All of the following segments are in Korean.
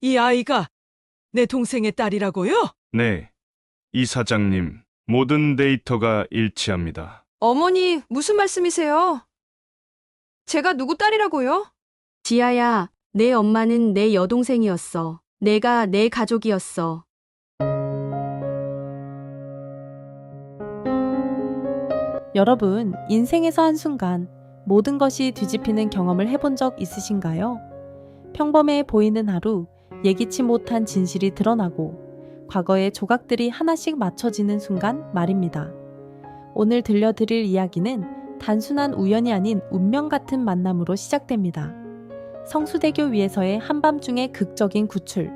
이 아이가 내 동생의 딸이라고요? 네, 이사장님, 모든 데이터가 일치합니다. 어머니, 무슨 말씀이세요? 제가 누구 딸이라고요? 지아야, 내 엄마는 내 여동생이었어. 내가 내 가족이었어. 여러분, 인생에서 한순간 모든 것이 뒤집히는 경험을 해본 적 있으신가요? 평범해 보이는 하루, 예기치 못한 진실이 드러나고 과거의 조각들이 하나씩 맞춰지는 순간 말입니다. 오늘 들려드릴 이야기는 단순한 우연이 아닌 운명 같은 만남으로 시작됩니다. 성수대교 위에서의 한밤중의 극적인 구출,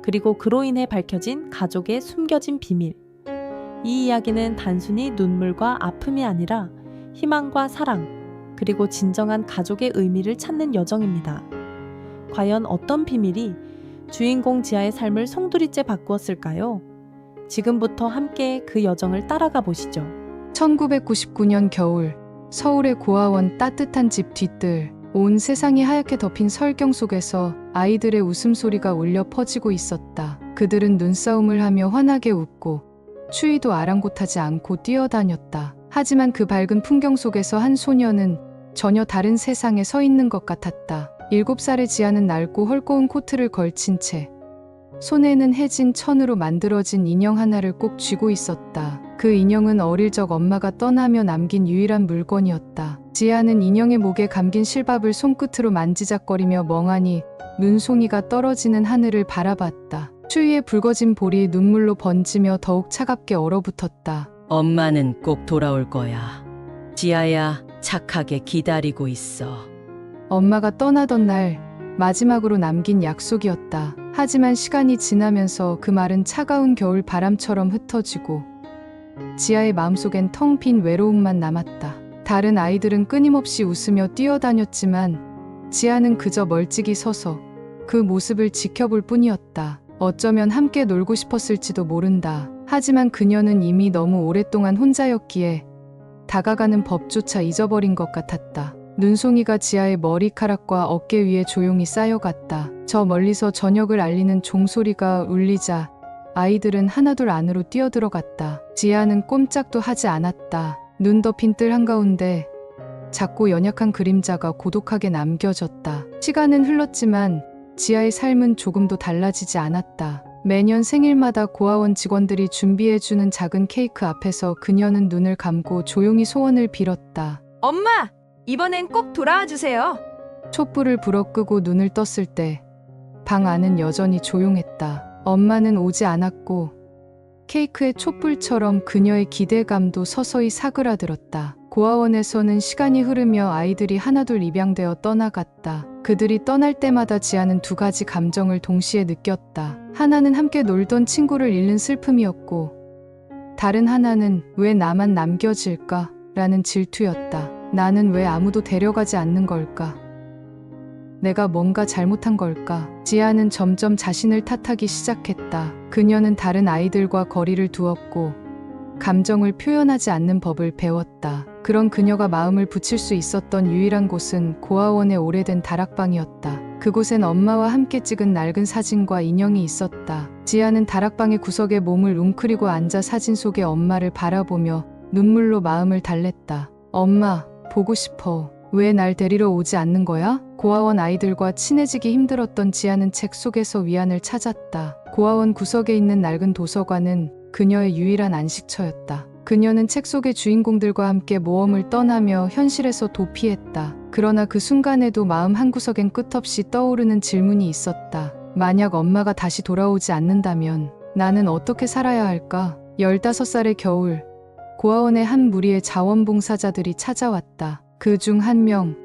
그리고 그로 인해 밝혀진 가족의 숨겨진 비밀. 이 이야기는 단순히 눈물과 아픔이 아니라 희망과 사랑, 그리고 진정한 가족의 의미를 찾는 여정입니다. 과연 어떤 비밀이 주인공 지아의 삶을 송두리째 바꾸었을까요? 지금부터 함께 그 여정을 따라가 보시죠. 1999년 겨울, 서울의 고아원 따뜻한 집 뒤뜰, 온 세상이 하얗게 덮인 설경 속에서 아이들의 웃음소리가 울려 퍼지고 있었다. 그들은 눈싸움을 하며 환하게 웃고 추위도 아랑곳하지 않고 뛰어다녔다. 하지만 그 밝은 풍경 속에서 한 소녀는 전혀 다른 세상에 서 있는 것 같았다. 7살의 지아는 낡고 헐거운 코트를 걸친 채 손에는 해진 천으로 만들어진 인형 하나를 꼭 쥐고 있었다. 그 인형은 어릴 적 엄마가 떠나며 남긴 유일한 물건이었다. 지아는 인형의 목에 감긴 실밥을 손끝으로 만지작거리며 멍하니 눈송이가 떨어지는 하늘을 바라봤다. 추위에 붉어진 볼이 눈물로 번지며 더욱 차갑게 얼어붙었다. 엄마는 꼭 돌아올 거야. 지아야, 착하게 기다리고 있어. 엄마가 떠나던 날 마지막으로 남긴 약속이었다. 하지만 시간이 지나면서 그 말은 차가운 겨울 바람처럼 흩어지고 지아의 마음속엔 텅 빈 외로움만 남았다. 다른 아이들은 끊임없이 웃으며 뛰어다녔지만 지아는 그저 멀찍이 서서 그 모습을 지켜볼 뿐이었다. 어쩌면 함께 놀고 싶었을지도 모른다. 하지만 그녀는 이미 너무 오랫동안 혼자였기에 다가가는 법조차 잊어버린 것 같았다. 눈송이가 지아의 머리카락과 어깨 위에 조용히 쌓여갔다. 저 멀리서 저녁을 알리는 종소리가 울리자 아이들은 하나둘 안으로 뛰어들어갔다. 지아는 꼼짝도 하지 않았다. 눈 덮인 뜰 한가운데 작고 연약한 그림자가 고독하게 남겨졌다. 시간은 흘렀지만 지아의 삶은 조금도 달라지지 않았다. 매년 생일마다 고아원 직원들이 준비해주는 작은 케이크 앞에서 그녀는 눈을 감고 조용히 소원을 빌었다. 엄마! 이번엔 꼭 돌아와 주세요. 촛불을 불어 끄고 눈을 떴을 때 방 안은 여전히 조용했다. 엄마는 오지 않았고 케이크의 촛불처럼 그녀의 기대감도 서서히 사그라들었다. 고아원에서는 시간이 흐르며 아이들이 하나둘 입양되어 떠나갔다. 그들이 떠날 때마다 지아는 두 가지 감정을 동시에 느꼈다. 하나는 함께 놀던 친구를 잃는 슬픔이었고 다른 하나는 왜 나만 남겨질까? 라는 질투였다. 나는 왜 아무도 데려가지 않는 걸까? 내가 뭔가 잘못한 걸까? 지아는 점점 자신을 탓하기 시작했다. 그녀는 다른 아이들과 거리를 두었고 감정을 표현하지 않는 법을 배웠다. 그런 그녀가 마음을 붙일 수 있었던 유일한 곳은 고아원의 오래된 다락방이었다. 그곳엔 엄마와 함께 찍은 낡은 사진과 인형이 있었다. 지아는 다락방의 구석에 몸을 웅크리고 앉아 사진 속의 엄마를 바라보며 눈물로 마음을 달랬다. 엄마, 보고 싶어. 왜 날 데리러 오지 않는 거야? 고아원 아이들과 친해지기 힘들었던 지아는 책 속에서 위안을 찾았다. 고아원 구석에 있는 낡은 도서관은 그녀의 유일한 안식처였다. 그녀는 책 속의 주인공들과 함께 모험을 떠나며 현실에서 도피했다. 그러나 그 순간에도 마음 한구석엔 끝없이 떠오르는 질문이 있었다. 만약 엄마가 다시 돌아오지 않는다면 나는 어떻게 살아야 할까? 15살의 겨울, 고아원의 한 무리의 자원봉사자들이 찾아왔다. 그 중 한 명,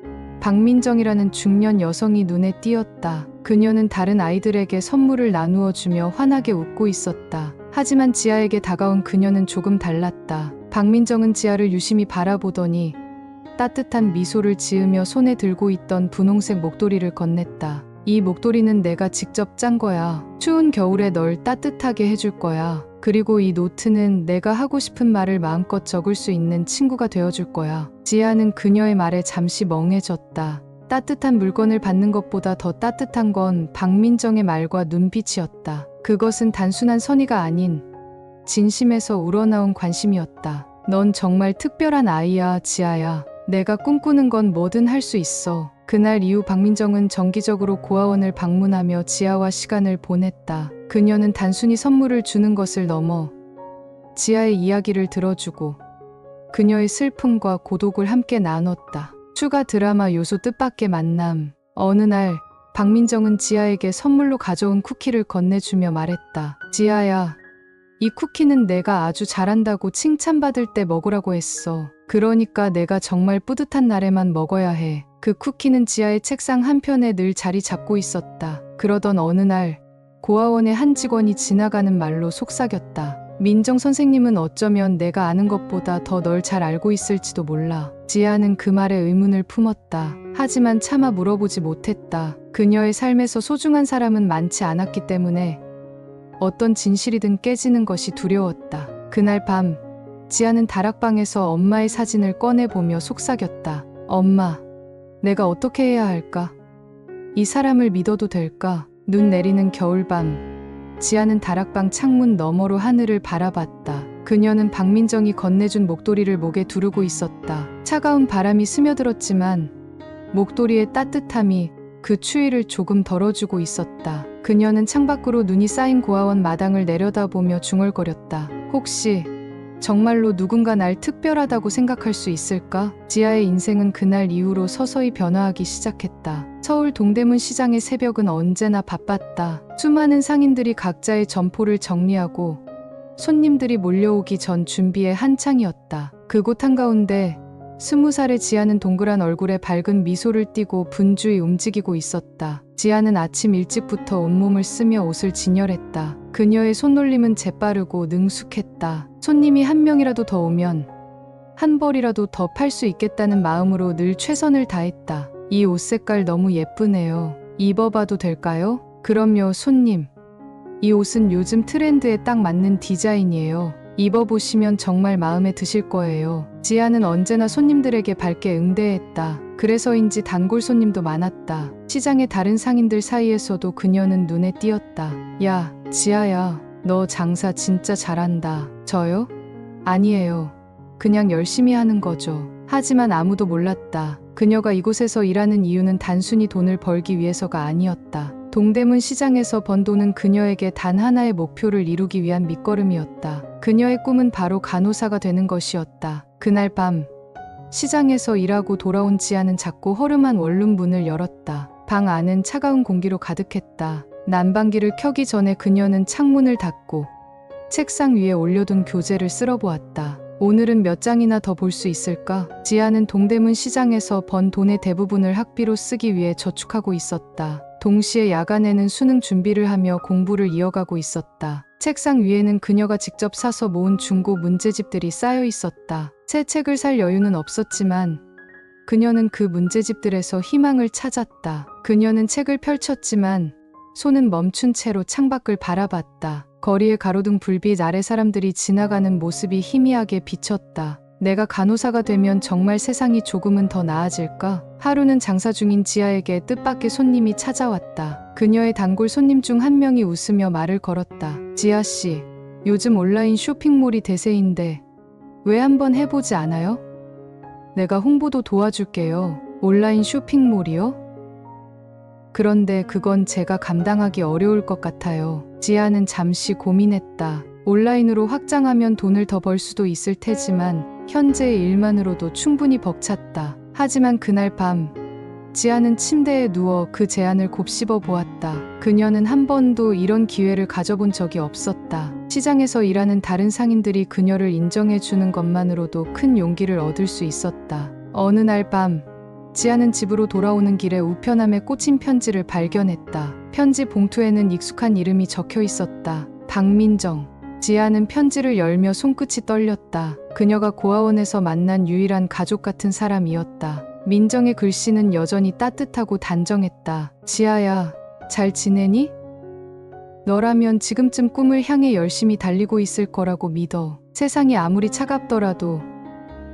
박민정이라는 중년 여성이 눈에 띄었다. 그녀는 다른 아이들에게 선물을 나누어 주며 환하게 웃고 있었다. 하지만 지아에게 다가온 그녀는 조금 달랐다. 박민정은 지아를 유심히 바라보더니 따뜻한 미소를 지으며 손에 들고 있던 분홍색 목도리를 건넸다. 이 목도리는 내가 직접 짠 거야. 추운 겨울에 널 따뜻하게 해줄 거야. 그리고 이 노트는 내가 하고 싶은 말을 마음껏 적을 수 있는 친구가 되어줄 거야. 지아는 그녀의 말에 잠시 멍해졌다. 따뜻한 물건을 받는 것보다 더 따뜻한 건 박민정의 말과 눈빛이었다. 그것은 단순한 선의가 아닌 진심에서 우러나온 관심이었다. 넌 정말 특별한 아이야, 지아야. 내가 꿈꾸는 건 뭐든 할 수 있어. 그날 이후 박민정은 정기적으로 고아원을 방문하며 지아와 시간을 보냈다. 그녀는 단순히 선물을 주는 것을 넘어 지아의 이야기를 들어주고 그녀의 슬픔과 고독을 함께 나눴다. 추가 드라마 요소 뜻밖의 만남. 어느 날 박민정은 지아에게 선물로 가져온 쿠키를 건네주며 말했다. 지아야, 이 쿠키는 내가 아주 잘한다고 칭찬받을 때 먹으라고 했어. 그러니까 내가 정말 뿌듯한 날에만 먹어야 해. 그 쿠키는 지아의 책상 한편에 늘 자리 잡고 있었다. 그러던 어느 날 고아원의 한 직원이 지나가는 말로 속삭였다. 민정 선생님은 어쩌면 내가 아는 것보다 더 널 잘 알고 있을지도 몰라. 지아는 그 말에 의문을 품었다. 하지만 차마 물어보지 못했다. 그녀의 삶에서 소중한 사람은 많지 않았기 때문에 어떤 진실이든 깨지는 것이 두려웠다. 그날 밤 지아는 다락방에서 엄마의 사진을 꺼내보며 속삭였다. 엄마, 내가 어떻게 해야 할까? 이 사람을 믿어도 될까? 눈 내리는 겨울밤 지아는 다락방 창문 너머로 하늘을 바라봤다. 그녀는 박민정이 건네준 목도리를 목에 두르고 있었다. 차가운 바람이 스며들었지만 목도리의 따뜻함이 그 추위를 조금 덜어주고 있었다. 그녀는 창밖으로 눈이 쌓인 고아원 마당을 내려다보며 중얼거렸다. 혹시 정말로 누군가 날 특별하다고 생각할 수 있을까? 지아의 인생은 그날 이후로 서서히 변화하기 시작했다. 서울 동대문 시장의 새벽은 언제나 바빴다. 수많은 상인들이 각자의 점포를 정리하고 손님들이 몰려오기 전 준비에 한창이었다. 그곳 한가운데 20살의 지아는 동그란 얼굴에 밝은 미소를 띠고 분주히 움직이고 있었다. 지아는 아침 일찍부터 온몸을 쓰며 옷을 진열했다. 그녀의 손놀림은 재빠르고 능숙했다. 손님이 한 명이라도 더 오면 한 벌이라도 더 팔 수 있겠다는 마음으로 늘 최선을 다했다. 이 옷 색깔 너무 예쁘네요. 입어봐도 될까요? 그럼요, 손님. 이 옷은 요즘 트렌드에 딱 맞는 디자인이에요. 입어보시면 정말 마음에 드실 거예요. 지아는 언제나 손님들에게 밝게 응대했다. 그래서인지 단골 손님도 많았다. 시장의 다른 상인들 사이에서도 그녀는 눈에 띄었다. 야, 지아야, 너 장사 진짜 잘한다. 저요? 아니에요. 그냥 열심히 하는 거죠. 하지만 아무도 몰랐다. 그녀가 이곳에서 일하는 이유는 단순히 돈을 벌기 위해서가 아니었다. 동대문 시장에서 번 돈은 그녀에게 단 하나의 목표를 이루기 위한 밑거름이었다. 그녀의 꿈은 바로 간호사가 되는 것이었다. 그날 밤 시장에서 일하고 돌아온 지아는 작고 허름한 원룸 문을 열었다. 방 안은 차가운 공기로 가득했다. 난방기를 켜기 전에 그녀는 창문을 닫고 책상 위에 올려둔 교재를 쓸어보았다. 오늘은 몇 장이나 더 볼 수 있을까? 지아는 동대문 시장에서 번 돈의 대부분을 학비로 쓰기 위해 저축하고 있었다. 동시에 야간에는 수능 준비를 하며 공부를 이어가고 있었다. 책상 위에는 그녀가 직접 사서 모은 중고 문제집들이 쌓여 있었다. 새 책을 살 여유는 없었지만 그녀는 그 문제집들에서 희망을 찾았다. 그녀는 책을 펼쳤지만 손은 멈춘 채로 창밖을 바라봤다. 거리의 가로등 불빛 아래 사람들이 지나가는 모습이 희미하게 비쳤다. 내가 간호사가 되면 정말 세상이 조금은 더 나아질까? 하루는 장사 중인 지아에게 뜻밖의 손님이 찾아왔다. 그녀의 단골 손님 중 한 명이 웃으며 말을 걸었다. 지아 씨, 요즘 온라인 쇼핑몰이 대세인데 왜 한번 해보지 않아요? 내가 홍보도 도와줄게요. 온라인 쇼핑몰이요? 그런데 그건 제가 감당하기 어려울 것 같아요. 지아는 잠시 고민했다. 온라인으로 확장하면 돈을 더 벌 수도 있을 테지만 현재의 일만으로도 충분히 벅찼다. 하지만 그날 밤 지아는 침대에 누워 그 제안을 곱씹어 보았다. 그녀는 한 번도 이런 기회를 가져본 적이 없었다. 시장에서 일하는 다른 상인들이 그녀를 인정해 주는 것만으로도 큰 용기를 얻을 수 있었다. 어느 날 밤 지아는 집으로 돌아오는 길에 우편함에 꽂힌 편지를 발견했다. 편지 봉투에는 익숙한 이름이 적혀 있었다. 박민정. 지아는 편지를 열며 손끝이 떨렸다. 그녀가 고아원에서 만난 유일한 가족 같은 사람이었다. 민정의 글씨는 여전히 따뜻하고 단정했다. 지아야, 잘 지내니? 너라면 지금쯤 꿈을 향해 열심히 달리고 있을 거라고 믿어. 세상이 아무리 차갑더라도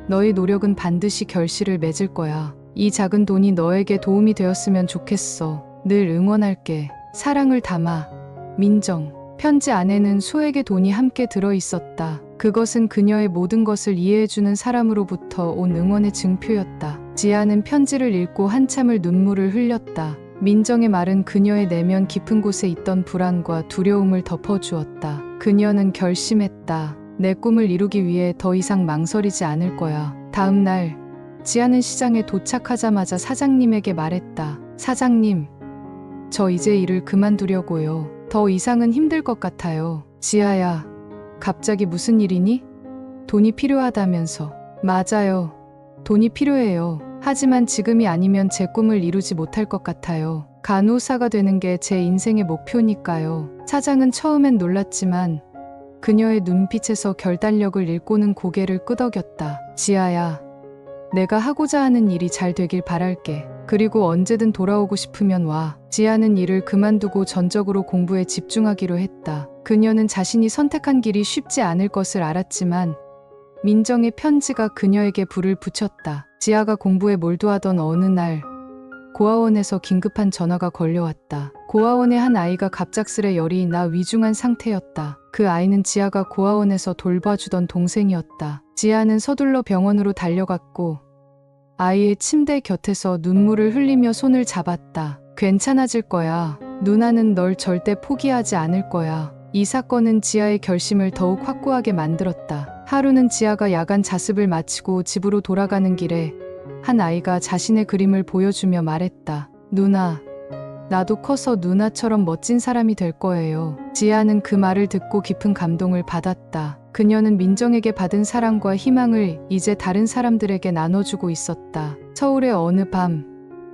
너의 노력은 반드시 결실을 맺을 거야. 이 작은 돈이 너에게 도움이 되었으면 좋겠어. 늘 응원할게. 사랑을 담아. 민정. 편지 안에는 수액의 돈이 함께 들어 있었다. 그것은 그녀의 모든 것을 이해해주는 사람으로부터 온 응원의 증표였다. 지아는 편지를 읽고 한참을 눈물을 흘렸다. 민정의 말은 그녀의 내면 깊은 곳에 있던 불안과 두려움을 덮어주었다. 그녀는 결심했다. 내 꿈을 이루기 위해 더 이상 망설이지 않을 거야. 다음 날, 지아는 시장에 도착하자마자 사장님에게 말했다. 사장님, 저 이제 일을 그만두려고요. 더 이상은 힘들 것 같아요. 지아야, 갑자기 무슨 일이니? 돈이 필요하다면서. 맞아요. 돈이 필요해요. 하지만 지금이 아니면 제 꿈을 이루지 못할 것 같아요. 간호사가 되는 게 제 인생의 목표니까요. 사장은 처음엔 놀랐지만 그녀의 눈빛에서 결단력을 읽고는 고개를 끄덕였다. 지아야, 내가 하고자 하는 일이 잘 되길 바랄게. 그리고 언제든 돌아오고 싶으면 와. 지아는 일을 그만두고 전적으로 공부에 집중하기로 했다. 그녀는 자신이 선택한 길이 쉽지 않을 것을 알았지만 민정의 편지가 그녀에게 불을 붙였다. 지아가 공부에 몰두하던 어느 날 고아원에서 긴급한 전화가 걸려왔다. 고아원의 한 아이가 갑작스레 열이 나 위중한 상태였다. 그 아이는 지아가 고아원에서 돌봐주던 동생이었다. 지아는 서둘러 병원으로 달려갔고 아이의 침대 곁에서 눈물을 흘리며 손을 잡았다. 괜찮아질 거야. 누나는 널 절대 포기하지 않을 거야. 이 사건은 지아의 결심을 더욱 확고하게 만들었다. 하루는 지아가 야간 자습을 마치고 집으로 돌아가는 길에 한 아이가 자신의 그림을 보여주며 말했다. 누나, 나도 커서 누나처럼 멋진 사람이 될 거예요. 지아는 그 말을 듣고 깊은 감동을 받았다. 그녀는 민정에게 받은 사랑과 희망을 이제 다른 사람들에게 나눠주고 있었다. 서울의 어느 밤,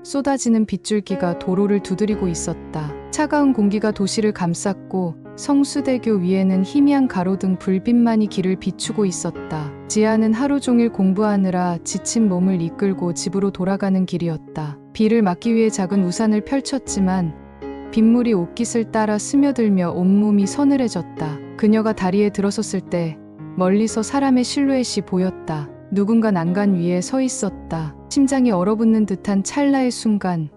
쏟아지는 빗줄기가 도로를 두드리고 있었다. 차가운 공기가 도시를 감쌌고 성수대교 위에는 희미한 가로등 불빛만이 길을 비추고 있었다. 지아는 하루 종일 공부하느라 지친 몸을 이끌고 집으로 돌아가는 길이었다. 비를 막기 위해 작은 우산을 펼쳤지만 빗물이 옷깃을 따라 스며들며 온몸이 서늘해졌다. 그녀가 다리에 들어섰을 때 멀리서 사람의 실루엣이 보였다. 누군가 난간 위에 서 있었다. 심장이 얼어붙는 듯한 찰나의 순간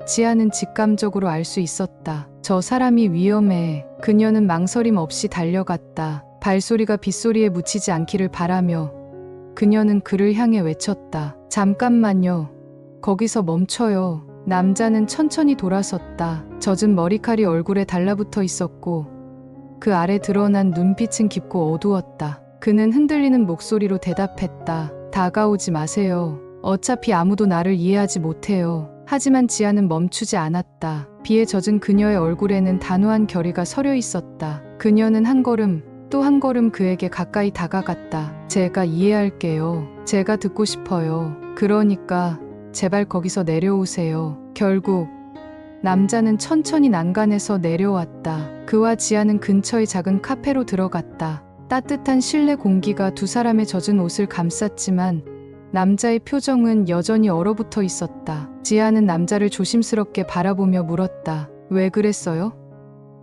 지아는 직감적으로 알 수 있었다. 저 사람이 위험해. 그녀는 망설임 없이 달려갔다. 발소리가 빗소리에 묻히지 않기를 바라며 그녀는 그를 향해 외쳤다. 잠깐만요. 거기서 멈춰요. 남자는 천천히 돌아섰다. 젖은 머리칼이 얼굴에 달라붙어 있었고 그 아래 드러난 눈빛은 깊고 어두웠다. 그는 흔들리는 목소리로 대답했다. 다가오지 마세요. 어차피 아무도 나를 이해하지 못해요. 하지만 지아는 멈추지 않았다. 비에 젖은 그녀의 얼굴에는 단호한 결의가 서려 있었다. 그녀는 한 걸음 또 한 걸음 그에게 가까이 다가갔다. 제가 이해할게요. 제가 듣고 싶어요. 그러니까 제발 거기서 내려오세요. 결국 남자는 천천히 난간에서 내려왔다. 그와 지아는 근처의 작은 카페로 들어갔다. 따뜻한 실내 공기가 두 사람의 젖은 옷을 감쌌지만 남자의 표정은 여전히 얼어붙어 있었다. 지아는 남자를 조심스럽게 바라보며 물었다. 왜 그랬어요?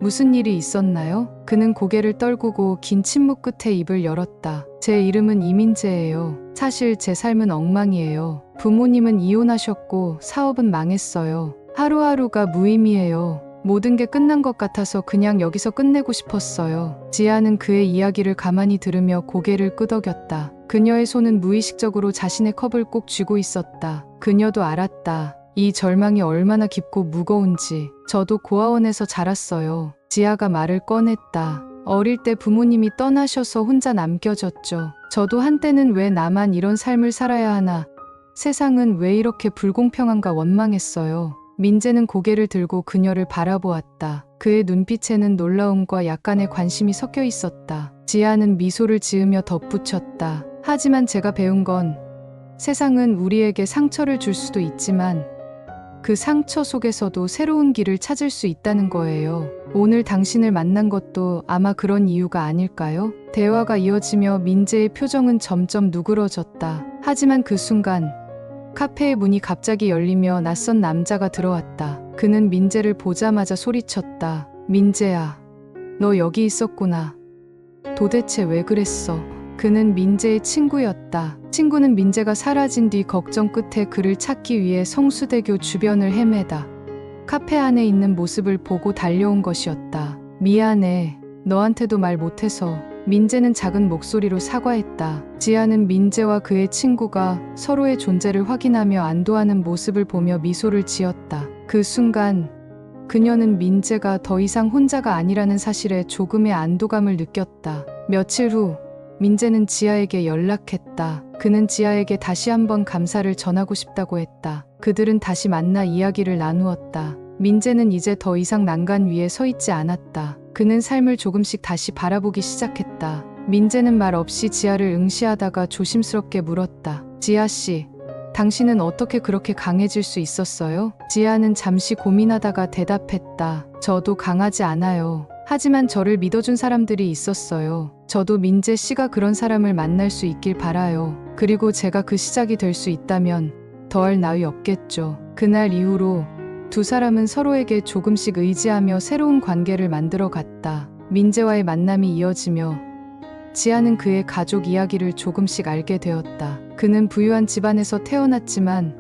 무슨 일이 있었나요? 그는 고개를 떨구고 긴 침묵 끝에 입을 열었다. 제 이름은 이민재예요. 사실 제 삶은 엉망이에요. 부모님은 이혼하셨고 사업은 망했어요. 하루하루가 무의미해요. 모든 게 끝난 것 같아서 그냥 여기서 끝내고 싶었어요. 지아는 그의 이야기를 가만히 들으며 고개를 끄덕였다. 그녀의 손은 무의식적으로 자신의 컵을 꼭 쥐고 있었다. 그녀도 알았다. 이 절망이 얼마나 깊고 무거운지. 저도 고아원에서 자랐어요. 지아가 말을 꺼냈다. 어릴 때 부모님이 떠나셔서 혼자 남겨졌죠. 저도 한때는 왜 나만 이런 삶을 살아야 하나, 세상은 왜 이렇게 불공평한가 원망했어요. 민재는 고개를 들고 그녀를 바라보았다. 그의 눈빛에는 놀라움과 약간의 관심이 섞여 있었다. 지아는 미소를 지으며 덧붙였다. 하지만 제가 배운 건 세상은 우리에게 상처를 줄 수도 있지만 그 상처 속에서도 새로운 길을 찾을 수 있다는 거예요. 오늘 당신을 만난 것도 아마 그런 이유가 아닐까요? 대화가 이어지며 민재의 표정은 점점 누그러졌다. 하지만 그 순간 카페의 문이 갑자기 열리며 낯선 남자가 들어왔다. 그는 민재를 보자마자 소리쳤다. 민재야, 너 여기 있었구나. 도대체 왜 그랬어? 그 그는 민재의 친구였다. 친구는 민재가 사라진 뒤 걱정 끝에 그를 찾기 위해 성수대교 주변을 헤매다 카페 안에 있는 모습을 보고 달려온 것이었다. 미안해. 너한테도 말 못해서. 민재는 작은 목소리로 사과했다. 지아는 민재와 그의 친구가 서로의 존재를 확인하며 안도하는 모습을 보며 미소를 지었다. 그 순간 그녀는 민재가 더 이상 혼자가 아니라는 사실에 조금의 안도감을 느꼈다. 며칠 후 민재는 지아에게 연락했다. 그는 지아에게 다시 한번 감사를 전하고 싶다고 했다. 그들은 다시 만나 이야기를 나누었다. 민재는 이제 더 이상 난간 위에 서 있지 않았다. 그는 삶을 조금씩 다시 바라보기 시작했다. 민재는 말 없이 지아를 응시하다가 조심스럽게 물었다. 지아 씨, 당신은 어떻게 그렇게 강해질 수 있었어요? 지아는 잠시 고민하다가 대답했다. 저도 강하지 않아요. 하지만 저를 믿어준 사람들이 있었어요. 저도 민재 씨가 그런 사람을 만날 수 있길 바라요. 그리고 제가 그 시작이 될 수 있다면 더할 나위 없겠죠. 그날 이후로 두 사람은 서로에게 조금씩 의지하며 새로운 관계를 만들어 갔다. 민재와의 만남이 이어지며 지아는 그의 가족 이야기를 조금씩 알게 되었다. 그는 부유한 집안에서 태어났지만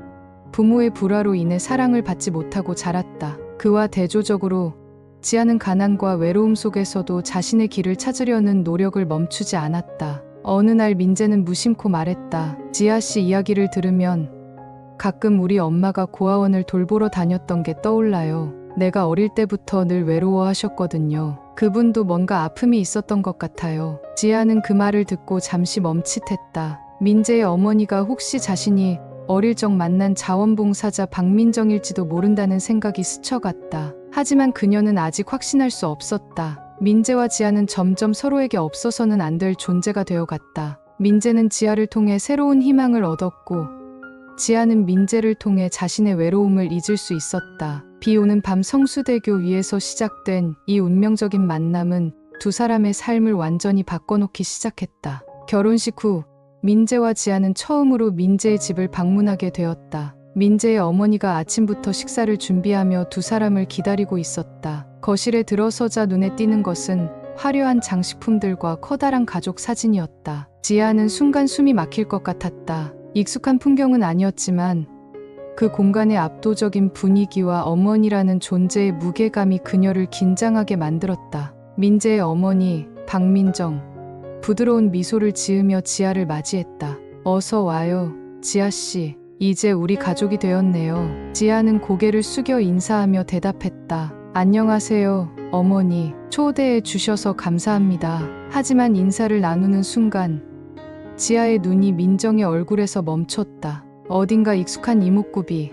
부모의 불화로 인해 사랑을 받지 못하고 자랐다. 그와 대조적으로 지아는 가난과 외로움 속에서도 자신의 길을 찾으려는 노력을 멈추지 않았다. 어느 날 민재는 무심코 말했다. 지아 씨 이야기를 들으면 가끔 우리 엄마가 고아원을 돌보러 다녔던 게 떠올라요. 내가 어릴 때부터 늘 외로워하셨거든요. 그분도 뭔가 아픔이 있었던 것 같아요. 지아는 그 말을 듣고 잠시 멈칫했다. 민재의 어머니가 혹시 자신이 어릴 적 만난 자원봉사자 박민정일지도 모른다는 생각이 스쳐갔다. 하지만 그녀는 아직 확신할 수 없었다. 민재와 지아는 점점 서로에게 없어서는 안 될 존재가 되어갔다. 민재는 지아를 통해 새로운 희망을 얻었고 지아는 민재를 통해 자신의 외로움을 잊을 수 있었다. 비 오는 밤 성수대교 위에서 시작된 이 운명적인 만남은 두 사람의 삶을 완전히 바꿔놓기 시작했다. 결혼식 후 민재와 지아는 처음으로 민재의 집을 방문하게 되었다. 민재의 어머니가 아침부터 식사를 준비하며 두 사람을 기다리고 있었다. 거실에 들어서자 눈에 띄는 것은 화려한 장식품들과 커다란 가족 사진이었다. 지아는 순간 숨이 막힐 것 같았다. 익숙한 풍경은 아니었지만 그 공간의 압도적인 분위기와 어머니라는 존재의 무게감이 그녀를 긴장하게 만들었다. 민재의 어머니 박민정 부드러운 미소를 지으며 지아를 맞이했다. 어서 와요, 지아씨. 이제 우리 가족이 되었네요. 지아는 고개를 숙여 인사하며 대답했다. 안녕하세요, 어머니. 초대해 주셔서 감사합니다. 하지만 인사를 나누는 순간 지아의 눈이 민정의 얼굴에서 멈췄다. 어딘가 익숙한 이목구비,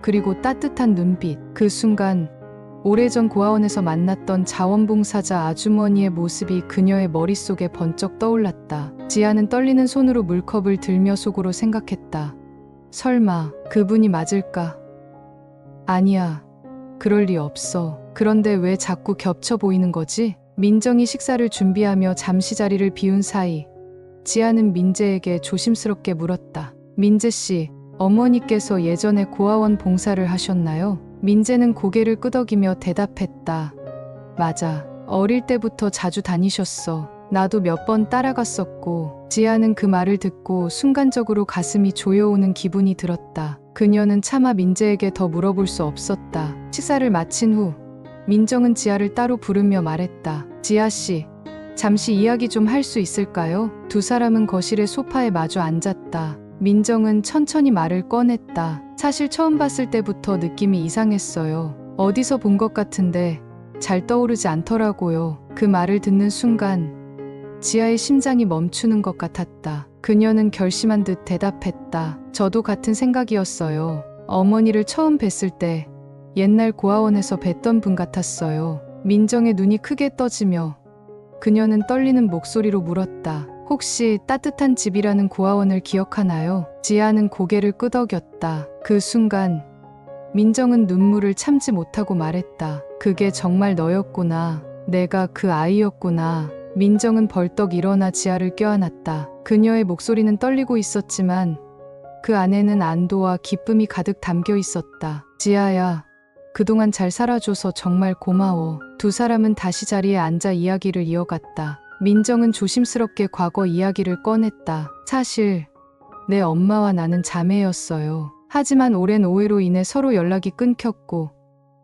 그리고 따뜻한 눈빛. 그 순간 오래전 고아원에서 만났던 자원봉사자 아주머니의 모습이 그녀의 머릿속에 번쩍 떠올랐다. 지아는 떨리는 손으로 물컵을 들며 속으로 생각했다. 설마 그분이 맞을까? 아니야, 그럴 리 없어. 그런데 왜 자꾸 겹쳐 보이는 거지? 민정이 식사를 준비하며 잠시 자리를 비운 사이 지아는 민재에게 조심스럽게 물었다. 민재 씨, 어머니께서 예전에 고아원 봉사를 하셨나요? 민재는 고개를 끄덕이며 대답했다. 맞아. 어릴 때부터 자주 다니셨어. 나도 몇 번 따라갔었고. 지아는 그 말을 듣고 순간적으로 가슴이 조여오는 기분이 들었다. 그녀는 차마 민재에게 더 물어볼 수 없었다. 식사를 마친 후 민정은 지아를 따로 부르며 말했다. 지아 씨, 잠시 이야기 좀 할 수 있을까요? 두 사람은 거실의 소파에 마주 앉았다. 민정은 천천히 말을 꺼냈다. 사실 처음 봤을 때부터 느낌이 이상했어요. 어디서 본 것 같은데 잘 떠오르지 않더라고요. 그 말을 듣는 순간 지아의 심장이 멈추는 것 같았다. 그녀는 결심한 듯 대답했다. 저도 같은 생각이었어요. 어머니를 처음 뵀을 때 옛날 고아원에서 뵀던 분 같았어요. 민정의 눈이 크게 떠지며 그녀는 떨리는 목소리로 물었다. 혹시 따뜻한 집이라는 고아원을 기억하나요? 지아는 고개를 끄덕였다. 그 순간 민정은 눈물을 참지 못하고 말했다. 그게 정말 너였구나. 내가 그 아이였구나. 민정은 벌떡 일어나 지아를 껴안았다. 그녀의 목소리는 떨리고 있었지만 그 안에는 안도와 기쁨이 가득 담겨 있었다. 지아야, 그동안 잘 살아줘서 정말 고마워. 두 사람은 다시 자리에 앉아 이야기를 이어갔다. 민정은 조심스럽게 과거 이야기를 꺼냈다. 사실 내 엄마와 나는 자매였어요. 하지만 오랜 오해로 인해 서로 연락이 끊겼고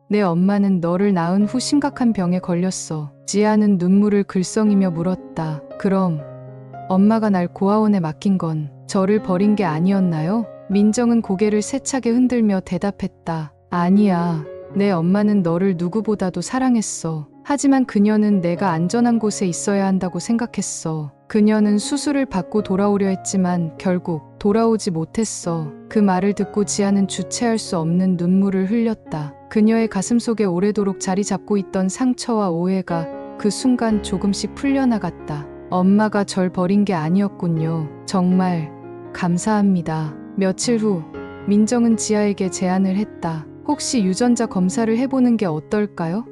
내 엄마는 너를 낳은 후 심각한 병에 걸렸어. 지아는 눈물을 글썽이며 물었다. 그럼 엄마가 날 고아원에 맡긴 건 저를 버린 게 아니었나요? 민정은 고개를 세차게 흔들며 대답했다. 아니야. 내 엄마는 너를 누구보다도 사랑했어. 하지만 그녀는 내가 안전한 곳에 있어야 한다고 생각했어. 그녀는 수술을 받고 돌아오려 했지만 결국 돌아오지 못했어. 그 말을 듣고 지아는 주체할 수 없는 눈물을 흘렸다. 그녀의 가슴 속에 오래도록 자리 잡고 있던 상처와 오해가 그 순간 조금씩 풀려나갔다. 엄마가 절 버린 게 아니었군요. 정말 감사합니다. 며칠 후 민정은 지아에게 제안을 했다. 혹시 유전자 검사를 해보는 게 어떨까요?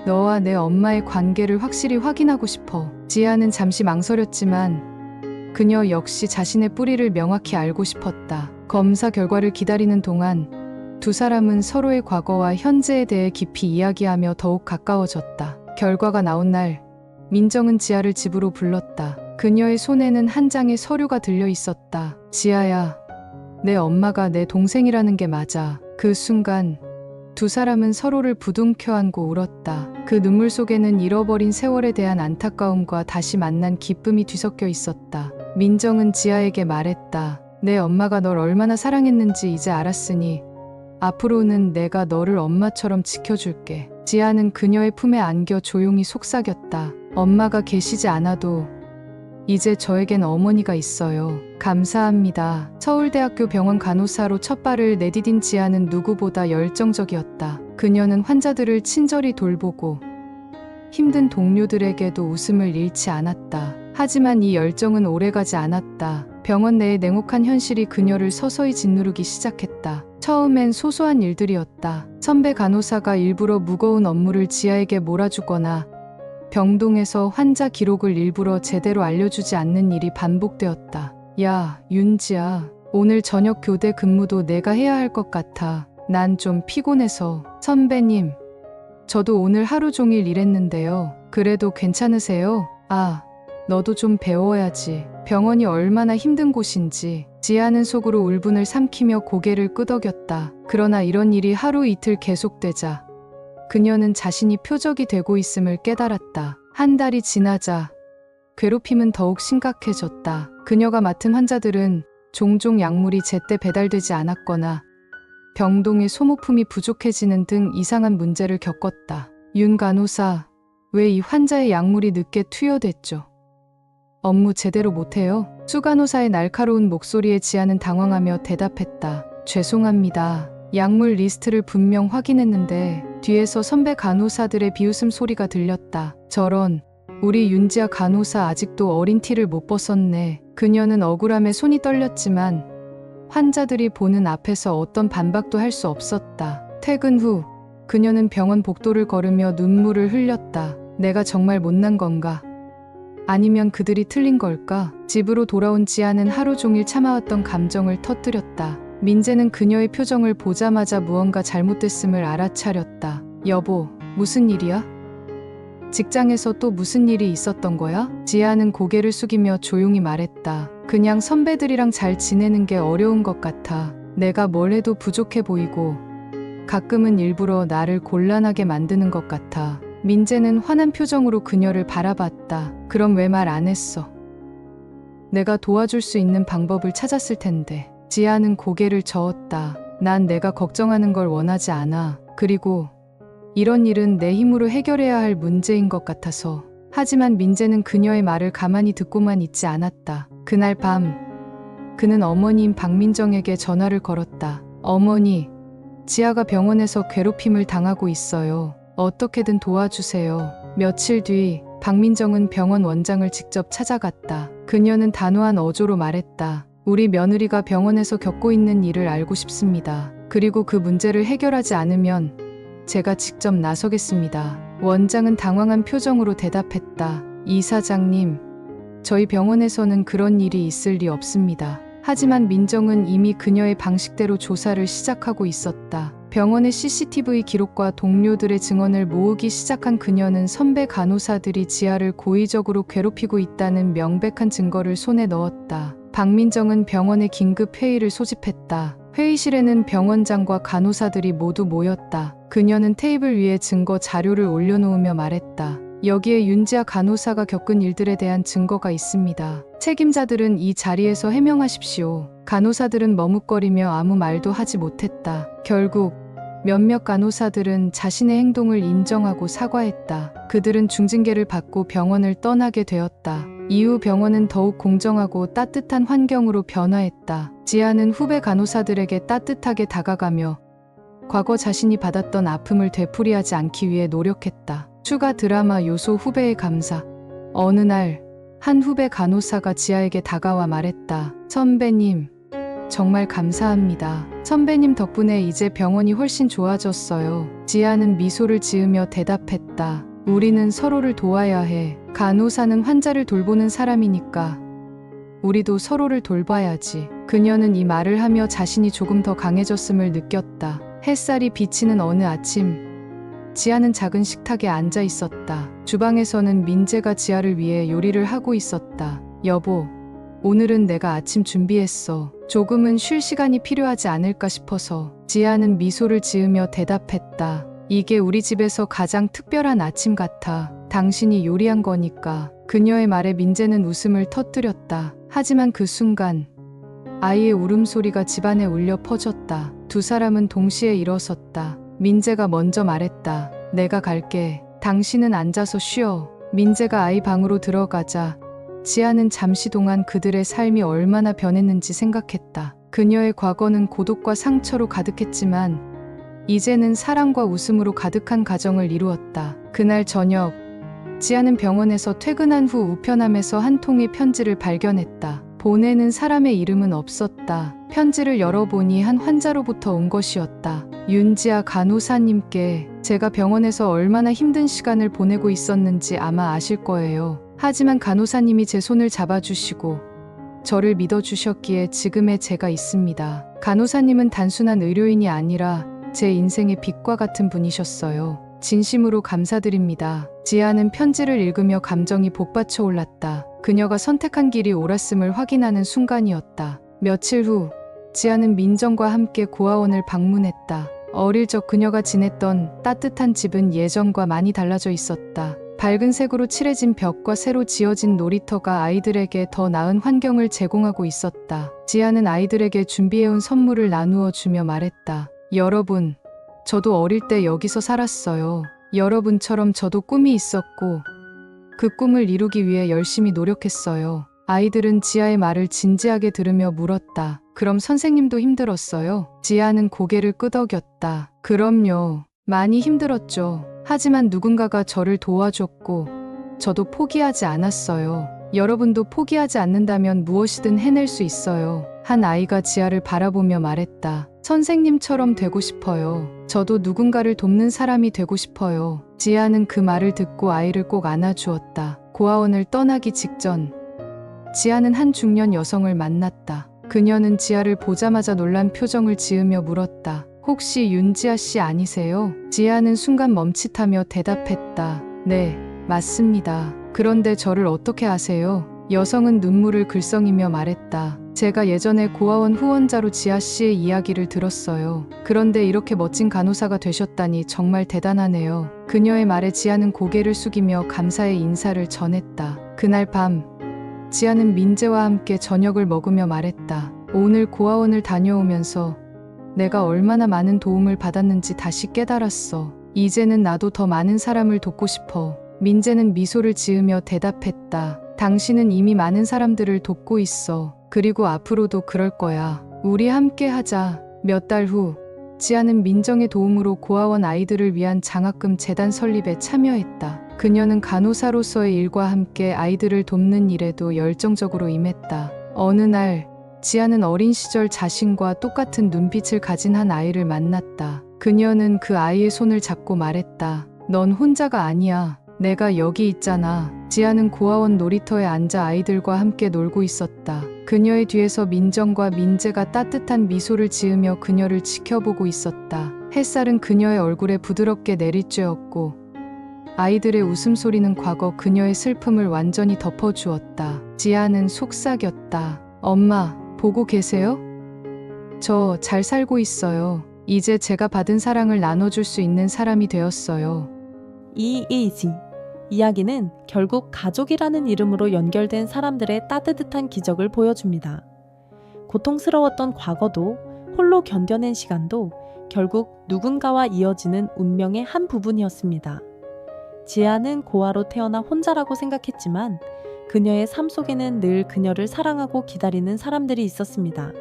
너와 내 엄마의 관계를 확실히 확인하고 싶어. 지아는 잠시 망설였지만 그녀 역시 자신의 뿌리를 명확히 알고 싶었다. 검사 결과를 기다리는 동안 두 사람은 서로의 과거와 현재에 대해 깊이 이야기하며 더욱 가까워졌다. 결과가 나온 날 민정은 지아를 집으로 불렀다. 그녀의 손에는 한 장의 서류가 들려 있었다. 지아야, 내 엄마가 내 동생이라는 게 맞아. 그 순간 두 사람은 서로를 부둥켜 안고 울었다. 그 눈물 속에는 잃어버린 세월에 대한 안타까움과 다시 만난 기쁨이 뒤섞여 있었다. 민정은 지아에게 말했다. 내 엄마가 널 얼마나 사랑했는지 이제 알았으니 앞으로는 내가 너를 엄마처럼 지켜줄게. 지아는 그녀의 품에 안겨 조용히 속삭였다. 엄마가 계시지 않아도 이제 저에겐 어머니가 있어요. 감사합니다. 서울대학교 병원 간호사로 첫 발을 내디딘 지아는 누구보다 열정적이었다. 그녀는 환자들을 친절히 돌보고 힘든 동료들에게도 웃음을 잃지 않았다. 하지만 이 열정은 오래가지 않았다. 병원 내의 냉혹한 현실이 그녀를 서서히 짓누르기 시작했다. 처음엔 소소한 일들이었다. 선배 간호사가 일부러 무거운 업무를 지아에게 몰아주거나 병동에서 환자 기록을 일부러 제대로 알려주지 않는 일이 반복되었다. 야, 윤지아. 오늘 저녁 교대 근무도 내가 해야 할 것 같아. 난 좀 피곤해서. 선배님, 저도 오늘 하루 종일 일했는데요. 그래도 괜찮으세요? 아, 너도 좀 배워야지. 병원이 얼마나 힘든 곳인지. 지아는 속으로 울분을 삼키며 고개를 끄덕였다. 그러나 이런 일이 하루 이틀 계속되자 그녀는 자신이 표적이 되고 있음을 깨달았다. 한 달이 지나자 괴롭힘은 더욱 심각해졌다. 그녀가 맡은 환자들은 종종 약물이 제때 배달되지 않았거나 병동의 소모품이 부족해지는 등 이상한 문제를 겪었다. 윤 간호사, 왜 이 환자의 약물이 늦게 투여됐죠? 업무 제대로 못해요? 수 간호사의 날카로운 목소리에 지아는 당황하며 대답했다. 죄송합니다. 약물 리스트를 분명 확인했는데 뒤에서 선배 간호사들의 비웃음 소리가 들렸다. 저런, 우리 윤지아 간호사 아직도 어린 티를 못 벗었네. 그녀는 억울함에 손이 떨렸지만 환자들이 보는 앞에서 어떤 반박도 할 수 없었다. 퇴근 후 그녀는 병원 복도를 걸으며 눈물을 흘렸다. 내가 정말 못난 건가? 아니면 그들이 틀린 걸까? 집으로 돌아온 지아는 하루 종일 참아왔던 감정을 터뜨렸다. 민재는 그녀의 표정을 보자마자 무언가 잘못됐음을 알아차렸다. 여보, 무슨 일이야? 직장에서 또 무슨 일이 있었던 거야? 지아는 고개를 숙이며 조용히 말했다. 그냥 선배들이랑 잘 지내는 게 어려운 것 같아. 내가 뭘 해도 부족해 보이고 가끔은 일부러 나를 곤란하게 만드는 것 같아. 민재는 화난 표정으로 그녀를 바라봤다. 그럼 왜 말 안 했어? 내가 도와줄 수 있는 방법을 찾았을 텐데. 지아는 고개를 저었다. 난 내가 걱정하는 걸 원하지 않아. 그리고 이런 일은 내 힘으로 해결해야 할 문제인 것 같아서. 하지만 민재는 그녀의 말을 가만히 듣고만 있지 않았다. 그날 밤 그는 어머니인 박민정에게 전화를 걸었다. 어머니, 지아가 병원에서 괴롭힘을 당하고 있어요. 어떻게든 도와주세요. 며칠 뒤 박민정은 병원 원장을 직접 찾아갔다. 그녀는 단호한 어조로 말했다. 우리 며느리가 병원에서 겪고 있는 일을 알고 싶습니다. 그리고 그 문제를 해결하지 않으면 제가 직접 나서겠습니다. 원장은 당황한 표정으로 대답했다. 이사장님, 저희 병원에서는 그런 일이 있을 리 없습니다. 하지만 민정은 이미 그녀의 방식대로 조사를 시작하고 있었다. 병원의 CCTV 기록과 동료들의 증언을 모으기 시작한 그녀는 선배 간호사들이 지아를 고의적으로 괴롭히고 있다는 명백한 증거를 손에 넣었다. 박민정은 병원의 긴급 회의를 소집했다. 회의실에는 병원장과 간호사들이 모두 모였다. 그녀는 테이블 위에 증거 자료를 올려놓으며 말했다. 여기에 윤지아 간호사가 겪은 일들에 대한 증거가 있습니다. 책임자들은 이 자리에서 해명하십시오. 간호사들은 머뭇거리며 아무 말도 하지 못했다. 결국 몇몇 간호사들은 자신의 행동을 인정하고 사과했다. 그들은 중징계를 받고 병원을 떠나게 되었다. 이후 병원은 더욱 공정하고 따뜻한 환경으로 변화했다. 지아는 후배 간호사들에게 따뜻하게 다가가며 과거 자신이 받았던 아픔을 되풀이하지 않기 위해 노력했다. 추가 드라마 요소 후배의 감사. 어느 날 한 후배 간호사가 지아에게 다가와 말했다. 선배님, 정말 감사합니다. 선배님 덕분에 이제 병원이 훨씬 좋아졌어요. 지아는 미소를 지으며 대답했다. 우리는 서로를 도와야 해. 간호사는 환자를 돌보는 사람이니까 우리도 서로를 돌봐야지. 그녀는 이 말을 하며 자신이 조금 더 강해졌음을 느꼈다. 햇살이 비치는 어느 아침, 지아는 작은 식탁에 앉아 있었다. 주방에서는 민재가 지아를 위해 요리를 하고 있었다. 여보, 오늘은 내가 아침 준비했어. 조금은 쉴 시간이 필요하지 않을까 싶어서. 지아는 미소를 지으며 대답했다. 이게 우리 집에서 가장 특별한 아침 같아. 당신이 요리한 거니까. 그녀의 말에 민재는 웃음을 터뜨렸다. 하지만 그 순간 아이의 울음소리가 집안에 울려 퍼졌다. 두 사람은 동시에 일어섰다. 민재가 먼저 말했다. 내가 갈게. 당신은 앉아서 쉬어. 민재가 아이 방으로 들어가자 지아는 잠시 동안 그들의 삶이 얼마나 변했는지 생각했다. 그녀의 과거는 고독과 상처로 가득했지만 이제는 사랑과 웃음으로 가득한 가정을 이루었다. 그날 저녁, 지아는 병원에서 퇴근한 후 우편함에서 한 통의 편지를 발견했다. 보내는 사람의 이름은 없었다. 편지를 열어보니 한 환자로부터 온 것이었다. 윤지아 간호사님께 제가 병원에서 얼마나 힘든 시간을 보내고 있었는지 아마 아실 거예요. 하지만 간호사님이 제 손을 잡아주시고 저를 믿어주셨기에 지금의 제가 있습니다. 간호사님은 단순한 의료인이 아니라 제 인생의 빛과 같은 분이셨어요. 진심으로 감사드립니다. 지아는 편지를 읽으며 감정이 복받쳐 올랐다. 그녀가 선택한 길이 옳았음을 확인하는 순간이었다. 며칠 후, 지아는 민정과 함께 고아원을 방문했다. 어릴 적 그녀가 지냈던 따뜻한 집은 예전과 많이 달라져 있었다. 밝은 색으로 칠해진 벽과 새로 지어진 놀이터가 아이들에게 더 나은 환경을 제공하고 있었다. 지아는 아이들에게 준비해온 선물을 나누어 주며 말했다. 여러분, 저도 어릴 때 여기서 살았어요. 여러분처럼 저도 꿈이 있었고 그 꿈을 이루기 위해 열심히 노력했어요. 아이들은 지아의 말을 진지하게 들으며 물었다. 그럼 선생님도 힘들었어요? 지아는 고개를 끄덕였다. 그럼요. 많이 힘들었죠. 하지만 누군가가 저를 도와줬고 저도 포기하지 않았어요. 여러분도 포기하지 않는다면 무엇이든 해낼 수 있어요. 한 아이가 지아를 바라보며 말했다. 선생님처럼 되고 싶어요. 저도 누군가를 돕는 사람이 되고 싶어요. 지아는 그 말을 듣고 아이를 꼭 안아주었다. 고아원을 떠나기 직전, 지아는 한 중년 여성을 만났다. 그녀는 지아를 보자마자 놀란 표정을 지으며 물었다. 혹시 윤지아 씨 아니세요? 지아는 순간 멈칫하며 대답했다. 네, 맞습니다. 그런데 저를 어떻게 아세요? 여성은 눈물을 글썽이며 말했다. 제가 예전에 고아원 후원자로 지아 씨의 이야기를 들었어요. 그런데 이렇게 멋진 간호사가 되셨다니 정말 대단하네요. 그녀의 말에 지아는 고개를 숙이며 감사의 인사를 전했다. 그날 밤, 지아는 민재와 함께 저녁을 먹으며 말했다. 오늘 고아원을 다녀오면서 내가 얼마나 많은 도움을 받았는지 다시 깨달았어. 이제는 나도 더 많은 사람을 돕고 싶어. 민재는 미소를 지으며 대답했다. 당신은 이미 많은 사람들을 돕고 있어. 그리고 앞으로도 그럴 거야. 우리 함께 하자. 몇 달 후, 지아는 민정의 도움으로 고아원 아이들을 위한 장학금 재단 설립에 참여했다. 그녀는 간호사로서의 일과 함께 아이들을 돕는 일에도 열정적으로 임했다. 어느 날, 지아는 어린 시절 자신과 똑같은 눈빛을 가진 한 아이를 만났다. 그녀는 그 아이의 손을 잡고 말했다. 넌 혼자가 아니야. 내가 여기 있잖아. 지아는 고아원 놀이터에 앉아 아이들과 함께 놀고 있었다. 그녀의 뒤에서 민정과 민재가 따뜻한 미소를 지으며 그녀를 지켜보고 있었다. 햇살은 그녀의 얼굴에 부드럽게 내리쬐었고 아이들의 웃음소리는 과거 그녀의 슬픔을 완전히 덮어주었다. 지아는 속삭였다. 엄마, 보고 계세요? 저 잘 살고 있어요. 이제 제가 받은 사랑을 나눠줄 수 있는 사람이 되었어요. 이이지. 이야기는 결국 가족이라는 이름으로 연결된 사람들의 따뜻한 기적을 보여줍니다. 고통스러웠던 과거도 홀로 견뎌낸 시간도 결국 누군가와 이어지는 운명의 한 부분이었습니다. 지아는 고아로 태어나 혼자라고 생각했지만 그녀의 삶 속에는 늘 그녀를 사랑하고 기다리는 사람들이 있었습니다.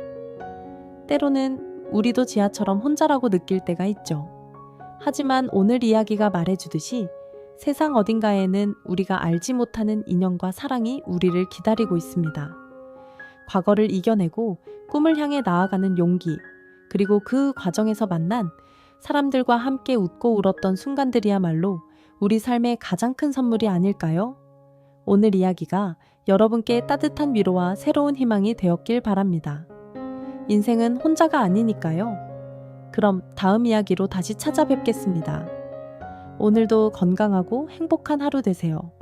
때로는 우리도 지아처럼 혼자라고 느낄 때가 있죠. 하지만 오늘 이야기가 말해주듯이 세상 어딘가에는 우리가 알지 못하는 인연과 사랑이 우리를 기다리고 있습니다. 과거를 이겨내고 꿈을 향해 나아가는 용기, 그리고 그 과정에서 만난 사람들과 함께 웃고 울었던 순간들이야말로 우리 삶의 가장 큰 선물이 아닐까요? 오늘 이야기가 여러분께 따뜻한 위로와 새로운 희망이 되었길 바랍니다. 인생은 혼자가 아니니까요. 그럼 다음 이야기로 다시 찾아뵙겠습니다. 오늘도 건강하고 행복한 하루 되세요.